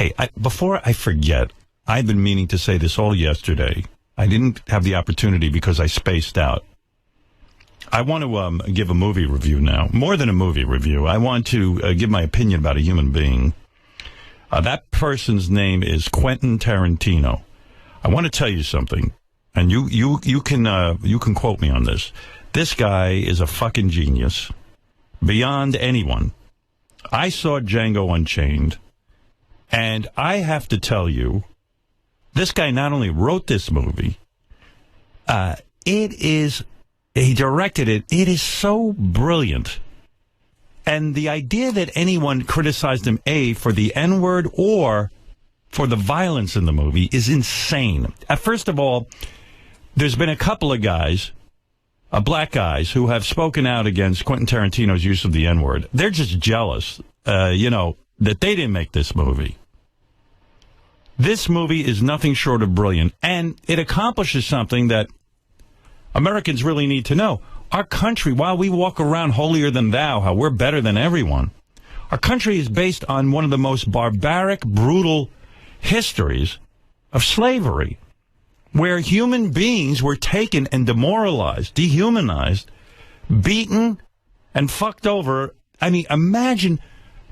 Hey, before I forget, I've been meaning to say this all yesterday. I didn't have the opportunity because I spaced out. I want to give a movie review now. More than a movie review. I want to give my opinion about a human being. That person's name is Quentin Tarantino. I want to tell you something, and you can quote me on this. This guy is a fucking genius, beyond anyone. I saw Django Unchained, and I have to tell you, this guy not only wrote this movie, he directed it. It is so brilliant. And the idea that anyone criticized him, for the N-word or for the violence in the movie is insane. First of all, there's been a couple of guys, black guys, who have spoken out against Quentin Tarantino's use of the N-word. They're just jealous, that they didn't make this movie. This movie is nothing short of brilliant, and it accomplishes something that Americans really need to know. Our country, while we walk around holier than thou, how we're better than everyone, our country is based on one of the most barbaric, brutal histories of slavery, where human beings were taken and demoralized, dehumanized, beaten, and fucked over. I mean, imagine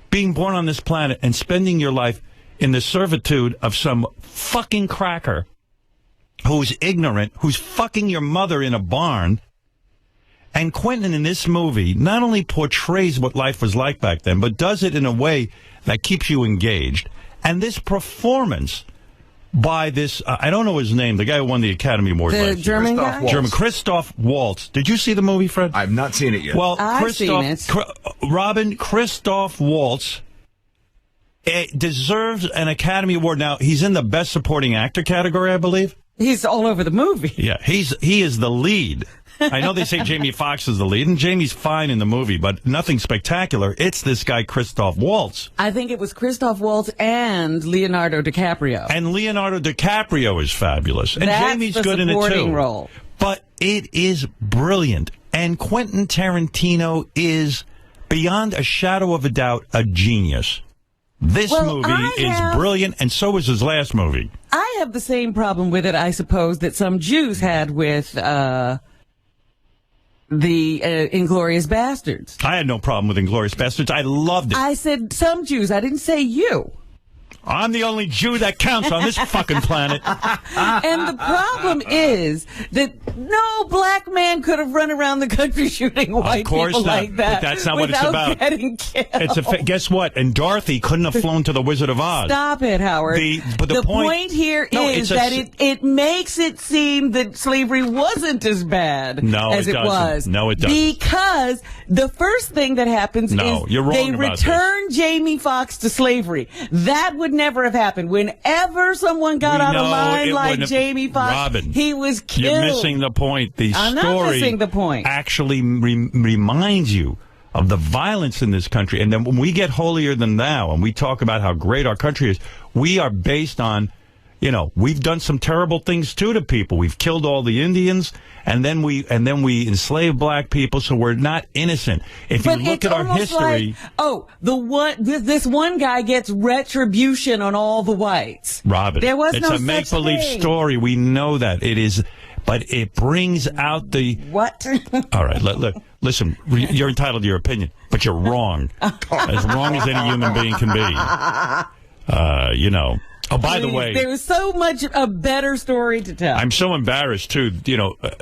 being born on this planet and spending your life in the servitude of some fucking cracker who's ignorant, who's fucking your mother in a barn. And Quentin in this movie not only portrays what life was like back then, but does it in a way that keeps you engaged. And this performance by this, I don't know his name, the guy who won the Academy Award last year. The German guy? Christoph Waltz. Did you see the movie, Fred? I've not seen it yet. Well, I've seen it. Christoph Waltz deserves an Academy Award. Now, he's in the Best Supporting Actor category, I believe. He's all over the movie. Yeah, he is the lead. I know they say Jamie Foxx is the lead, and Jamie's fine in the movie, but nothing spectacular. It's this guy, Christoph Waltz. I think it was Christoph Waltz and Leonardo DiCaprio. And Leonardo DiCaprio is fabulous. And That's Jamie's the good in it, too. Role. But it is brilliant. And Quentin Tarantino is, beyond a shadow of a doubt, a genius. This movie is brilliant, and so is his last movie. I have the same problem with it, I suppose, that some Jews had with the Inglourious Bastards. I had no problem with Inglourious Bastards. I loved it. I said some Jews. I didn't say you. I'm the only Jew that counts on this fucking planet. And the problem is that no black man could have run around the country shooting white people like that. But that's not what it's about. Getting killed. Guess what? And Dorothy couldn't have flown to the Wizard of Oz. Stop it, Howard. The point here is that it makes it seem that slavery wasn't as bad as it was. No, it doesn't. Because the first thing that happens is they return Jamie Foxx to slavery. That would never have happened. Whenever someone got out of line like Jamie Foxx, he was killed. You're missing the point. I'm not missing the point. Actually reminds you of the violence in this country. And then when we get holier than thou and we talk about how great our country is, we are based on, we've done some terrible things too to people. We've killed all the Indians, and then we enslaved black people, so we're not innocent. If you look at our history, this one guy gets retribution on all the whites. Robin, there was it's no a make-believe story. We know that it is, but it brings out the what? All right, look, listen. You're entitled to your opinion, but you're wrong, as wrong as any human being can be. Oh, by the way, there was so much a better story to tell. I'm so embarrassed, too.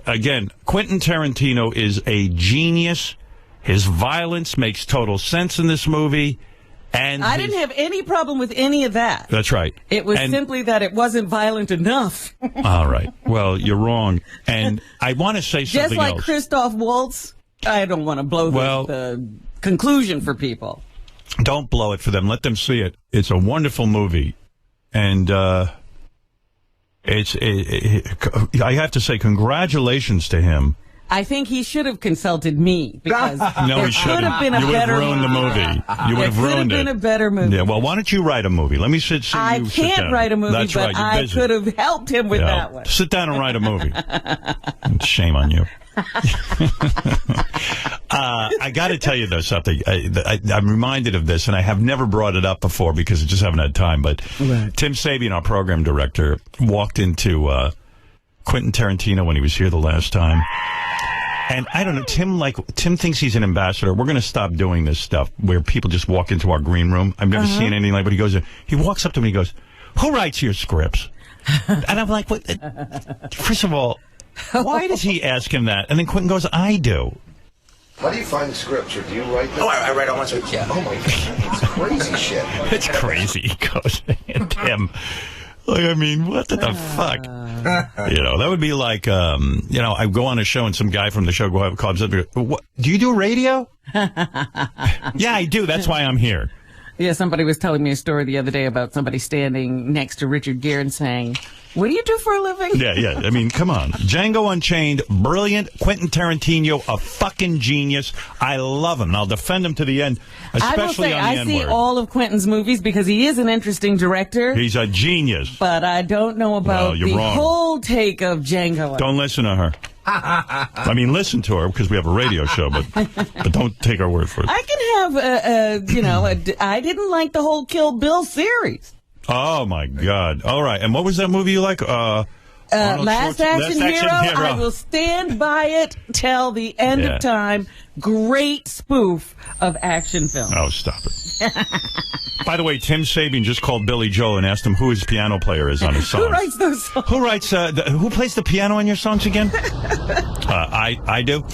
Again, Quentin Tarantino is a genius. His violence makes total sense in this movie. And I didn't have any problem with any of that. That's right. It was simply that it wasn't violent enough. All right. Well, you're wrong. And I want to say something else. Just like Christoph Waltz, I don't want to blow the conclusion for people. Don't blow it for them. Let them see it. It's a wonderful movie. And I have to say congratulations to him. I think he should have consulted me because no, he should have been a better. You would have ruined the movie. You would have ruined it. Could have been a better movie. Yeah. Well, why don't you write a movie? Let me sit. I can't write a movie, That's but right, I could have helped him with that one. Sit down and write a movie. Shame on you. I got to tell you, though, something. I'm reminded of this, and I have never brought it up before because I just haven't had time. But Tim Sabian, our program director, walked into Quentin Tarantino when he was here the last time. And I don't know, Tim thinks he's an ambassador. We're going to stop doing this stuff where people just walk into our green room. I've never seen anything like it. But he goes, he walks up to me and he goes, "Who writes your scripts?" And I'm like, what? First of all, why does he ask him that? And then Quentin goes, "I do." How do you find the scripts, or do you write them? Oh, I write all my scripts, yeah. Oh, my God. It's crazy shit. It's crazy. He goes, and Tim, like, I mean, what the fuck? You know, that would be like, you know, I go on a show and some guy from the show comes up and goes, "What, do you do radio?" "Yeah, I do. That's why I'm here." Yeah, somebody was telling me a story the other day about somebody standing next to Richard Gere and saying, "What do you do for a living?" Yeah. I mean, come on. Django Unchained, brilliant. Quentin Tarantino, a fucking genius. I love him, and I'll defend him to the end, especially on the N-word. I see all of Quentin's movies because he is an interesting director. He's a genius. But I don't know about the whole take of Django. Don't listen to her. I mean, listen to her because we have a radio show, but don't take our word for it. I can have, you know, I didn't like the whole Kill Bill series. Oh, my God. All right. And what was that movie you like? Last Action Hero. I will stand by it till the end of time. Great spoof of action film. Oh, stop it. By the way, Tim Sabian just called Billy Joel and asked him who his piano player is on his songs. Who writes those songs? Who plays the piano on your songs again? I do.